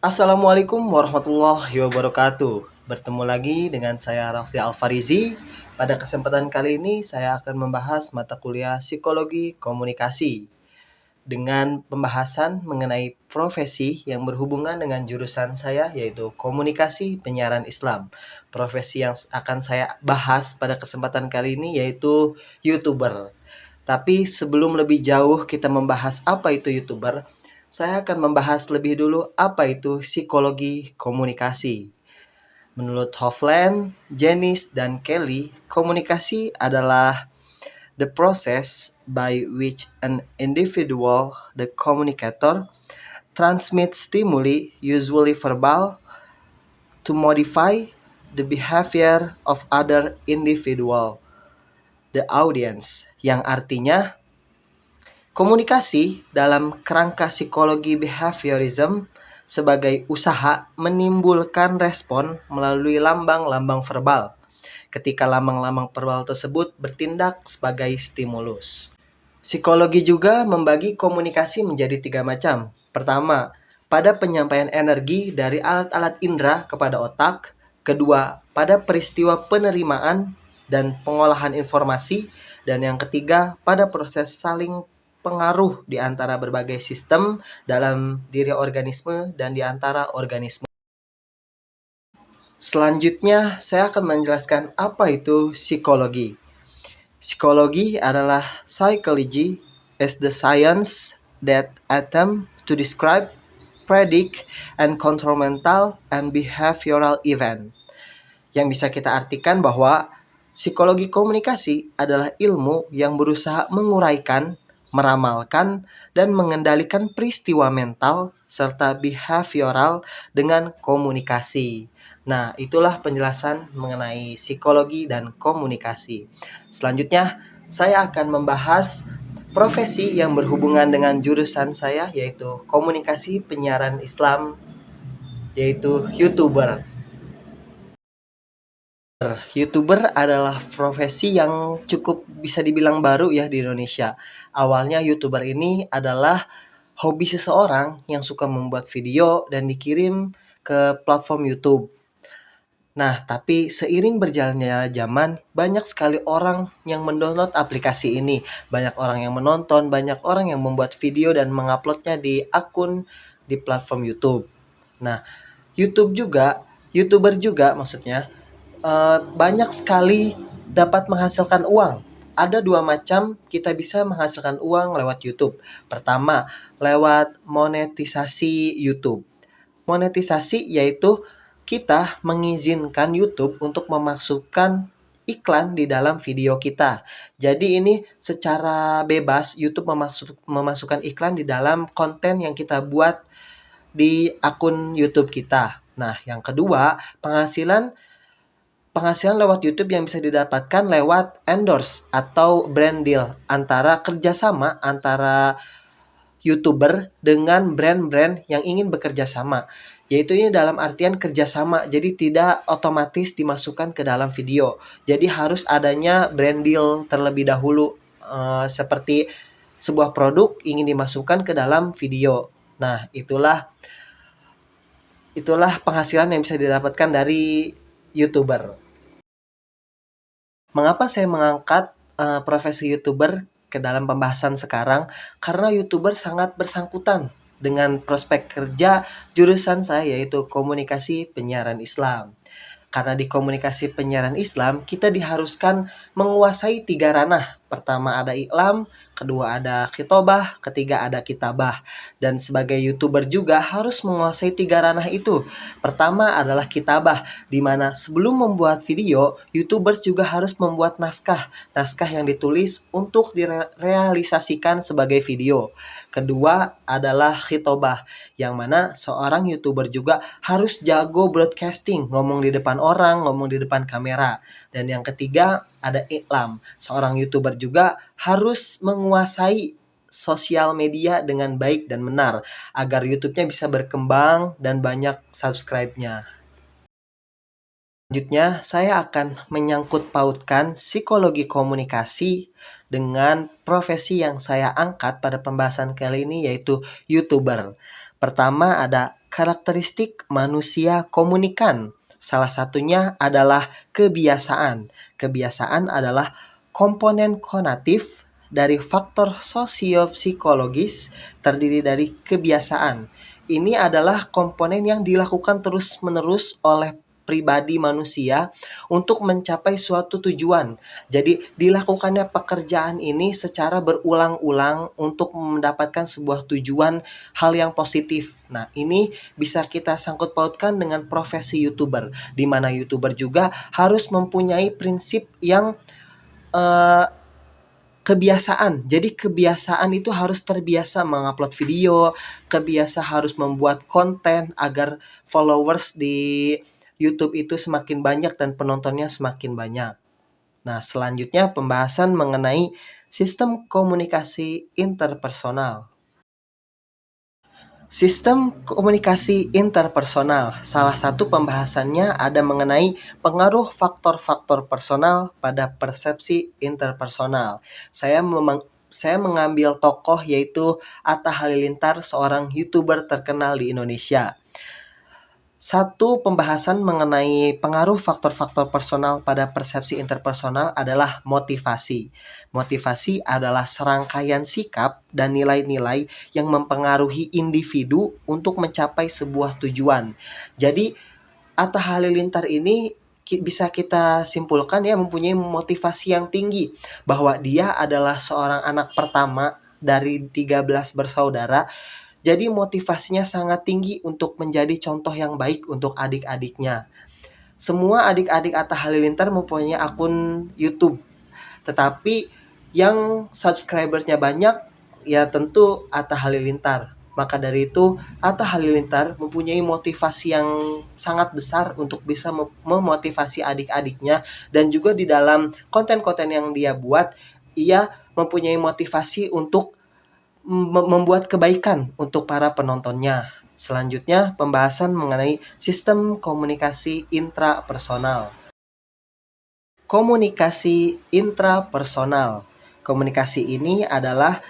Assalamualaikum warahmatullahi wabarakatuh. Bertemu lagi dengan saya Rafli Alfarizi. Pada kesempatan kali ini saya akan membahas mata kuliah Psikologi Komunikasi dengan pembahasan mengenai profesi yang berhubungan dengan jurusan saya, yaitu Komunikasi Penyiaran Islam. Profesi yang akan saya bahas pada kesempatan kali ini yaitu YouTuber. Tapi sebelum lebih jauh kita membahas apa itu YouTuber, saya akan membahas lebih dulu apa itu psikologi komunikasi. Menurut Hofland, Janice, dan Kelly, komunikasi adalah the process by which an individual, the communicator, transmits stimuli, usually verbal, to modify the behavior of other individual, the audience, yang artinya komunikasi dalam kerangka psikologi behaviorism sebagai usaha menimbulkan respon melalui lambang-lambang verbal. Ketika lambang-lambang verbal tersebut bertindak sebagai stimulus. Psikologi juga membagi komunikasi menjadi 3 macam. Pertama, pada penyampaian energi dari alat-alat indera kepada otak. Kedua, pada peristiwa penerimaan dan pengolahan informasi. Dan yang ketiga, pada proses saling pengaruh di antara berbagai sistem dalam diri organisme dan di antara organisme. Selanjutnya, saya akan menjelaskan apa itu psikologi. Psikologi adalah psychology is the science that attempt to describe, predict, and control mental and behavioral event. Yang bisa kita artikan bahwa psikologi komunikasi adalah ilmu yang berusaha menguraikan, meramalkan, dan mengendalikan peristiwa mental serta behavioral dengan komunikasi. Nah, itulah penjelasan mengenai psikologi dan komunikasi. Selanjutnya, saya akan membahas profesi yang berhubungan dengan jurusan saya, yaitu Komunikasi Penyiaran Islam, yaitu YouTuber. YouTuber adalah profesi yang cukup bisa dibilang baru ya di Indonesia. Awalnya YouTuber ini adalah hobi seseorang yang suka membuat video dan dikirim ke platform YouTube. Nah, tapi seiring berjalannya zaman, banyak sekali orang yang mendownload aplikasi ini. Banyak orang yang menonton, banyak orang yang membuat video dan menguploadnya di akun di platform YouTube. Nah, YouTuber juga maksudnya banyak sekali dapat menghasilkan uang. Ada 2 macam kita bisa menghasilkan uang lewat YouTube. Pertama, lewat monetisasi YouTube. Monetisasi yaitu kita mengizinkan YouTube untuk memasukkan iklan di dalam video kita. Jadi ini secara bebas YouTube memasukkan iklan di dalam konten yang kita buat di akun YouTube kita. Nah, yang kedua, penghasilan lewat YouTube yang bisa didapatkan lewat endorse atau brand deal kerjasama antara YouTuber dengan brand-brand yang ingin bekerja sama. Yaitu ini dalam artian kerjasama, jadi tidak otomatis dimasukkan ke dalam video. Jadi harus adanya brand deal terlebih dahulu, seperti sebuah produk ingin dimasukkan ke dalam video. Nah, itulah penghasilan yang bisa didapatkan dari YouTuber. Mengapa saya mengangkat profesi YouTuber ke dalam pembahasan sekarang? Karena YouTuber sangat bersangkutan dengan prospek kerja jurusan saya, yaitu Komunikasi Penyiaran Islam. Karena di Komunikasi Penyiaran Islam, kita diharuskan menguasai 3 ranah. Pertama ada iklam, kedua ada khitobah, ketiga ada kitabah. Dan sebagai YouTuber juga harus menguasai 3 ranah itu. Pertama adalah kitabah, di mana sebelum membuat video, YouTubers juga harus membuat naskah. Naskah yang ditulis untuk direalisasikan sebagai video. Kedua adalah khitobah, yang mana seorang YouTuber juga harus jago broadcasting, ngomong di depan orang, ngomong di depan kamera. Dan yang ketiga ada iklam. Seorang YouTuber juga harus menguasai sosial media dengan baik dan benar agar YouTube-nya bisa berkembang dan banyak subscribe-nya. Selanjutnya, saya akan menyangkut pautkan psikologi komunikasi dengan profesi yang saya angkat pada pembahasan kali ini, yaitu YouTuber. Pertama ada karakteristik manusia komunikan. Salah satunya adalah kebiasaan. Kebiasaan adalah komponen konatif dari faktor sosiopsikologis terdiri dari kebiasaan. Ini adalah komponen yang dilakukan terus-menerus oleh pribadi manusia untuk mencapai suatu tujuan. Jadi dilakukannya pekerjaan ini secara berulang-ulang untuk mendapatkan sebuah tujuan hal yang positif. Nah, ini bisa kita sangkut pautkan dengan profesi YouTuber, di mana YouTuber juga harus mempunyai prinsip yang eh, kebiasaan. Jadi kebiasaan itu harus terbiasa mengupload video, kebiasa harus membuat konten agar followers di YouTube itu semakin banyak dan penontonnya semakin banyak. Nah, selanjutnya pembahasan mengenai sistem komunikasi interpersonal. Sistem komunikasi interpersonal. Salah satu pembahasannya ada mengenai pengaruh faktor-faktor personal pada persepsi interpersonal. Saya mengambil tokoh yaitu Atta Halilintar, seorang YouTuber terkenal di Indonesia. Satu pembahasan mengenai pengaruh faktor-faktor personal pada persepsi interpersonal adalah motivasi. Motivasi adalah serangkaian sikap dan nilai-nilai yang mempengaruhi individu untuk mencapai sebuah tujuan. Jadi, Atta Halilintar ini bisa kita simpulkan ya mempunyai motivasi yang tinggi bahwa dia adalah seorang anak pertama dari 13 bersaudara. Jadi motivasinya sangat tinggi untuk menjadi contoh yang baik untuk adik-adiknya. Semua adik-adik Atta Halilintar mempunyai akun YouTube. Tetapi yang subscribernya banyak ya tentu Atta Halilintar. Maka dari itu Atta Halilintar mempunyai motivasi yang sangat besar untuk bisa memotivasi adik-adiknya. Dan juga di dalam konten-konten yang dia buat, ia mempunyai motivasi untuk membuat kebaikan untuk para penontonnya. Selanjutnya, pembahasan mengenai sistem komunikasi intrapersonal. Komunikasi intrapersonal. Komunikasi ini adalah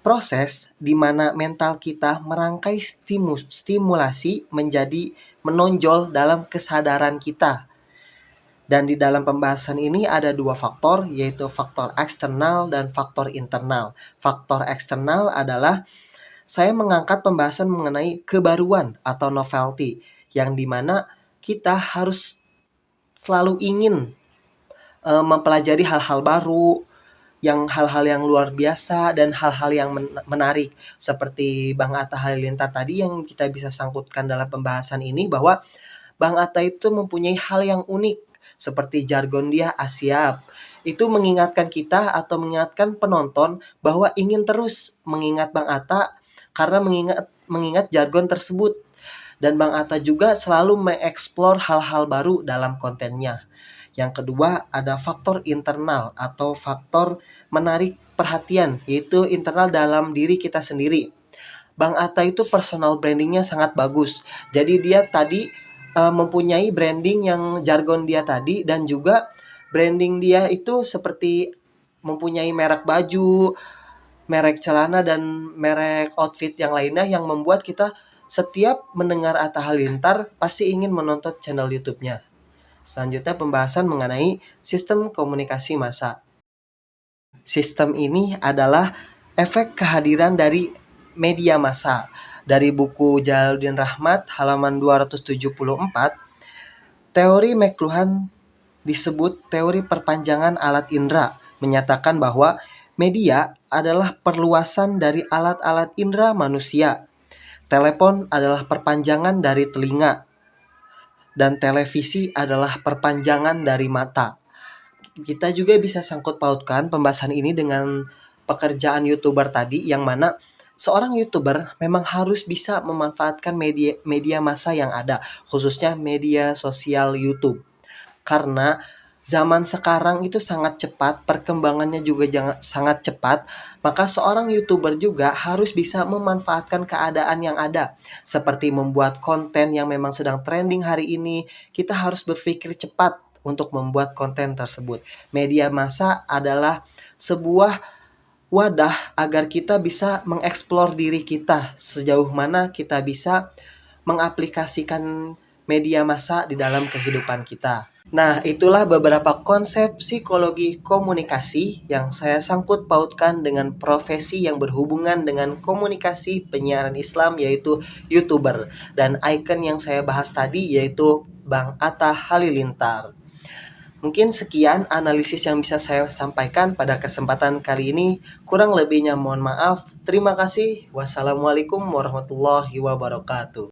proses di mana mental kita merangkai stimulasi menjadi menonjol dalam kesadaran kita. Dan di dalam pembahasan ini ada dua faktor, yaitu faktor eksternal dan faktor internal. Faktor eksternal adalah saya mengangkat pembahasan mengenai kebaruan atau novelty, yang dimana kita harus selalu ingin mempelajari hal-hal baru, hal-hal yang luar biasa dan hal-hal yang menarik. Seperti Bang Atta Halilintar tadi yang kita bisa sangkutkan dalam pembahasan ini, bahwa Bang Atta itu mempunyai hal yang unik seperti jargon dia Asyap. Itu mengingatkan kita atau mengingatkan penonton bahwa ingin terus mengingat Bang Atta karena mengingat jargon tersebut. Dan Bang Atta juga selalu mengeksplor hal-hal baru dalam kontennya. Yang kedua ada faktor internal atau faktor menarik perhatian, yaitu internal dalam diri kita sendiri. Bang Atta itu personal brandingnya sangat bagus. Jadi dia tadi mempunyai branding yang jargon dia tadi, dan juga branding dia itu seperti mempunyai merek baju, merek celana, dan merek outfit yang lainnya yang membuat kita setiap mendengar Atta Halilintar pasti ingin menonton channel YouTube-nya. Selanjutnya pembahasan mengenai sistem komunikasi massa. Sistem ini adalah efek kehadiran dari media massa. Dari buku Jalaluddin Rahmat halaman 274, teori McLuhan disebut teori perpanjangan alat indera, menyatakan bahwa media adalah perluasan dari alat-alat indera manusia. Telepon adalah perpanjangan dari telinga, dan televisi adalah perpanjangan dari mata. Kita juga bisa sangkut pautkan pembahasan ini dengan pekerjaan YouTuber tadi, yang mana seorang YouTuber memang harus bisa memanfaatkan media massa yang ada, khususnya media sosial YouTube. Karena zaman sekarang itu sangat cepat, perkembangannya juga sangat cepat, maka seorang YouTuber juga harus bisa memanfaatkan keadaan yang ada. Seperti membuat konten yang memang sedang trending hari ini, kita harus berpikir cepat untuk membuat konten tersebut. Media massa adalah sebuah wadah agar kita bisa mengeksplor diri kita, sejauh mana kita bisa mengaplikasikan media massa di dalam kehidupan kita. Nah, itulah beberapa konsep psikologi komunikasi yang saya sangkut pautkan dengan profesi yang berhubungan dengan komunikasi penyiaran Islam, yaitu YouTuber. Dan icon yang saya bahas tadi yaitu Bang Atta Halilintar. Mungkin sekian analisis yang bisa saya sampaikan pada kesempatan kali ini. Kurang lebihnya mohon maaf. Terima kasih. Wassalamualaikum warahmatullahi wabarakatuh.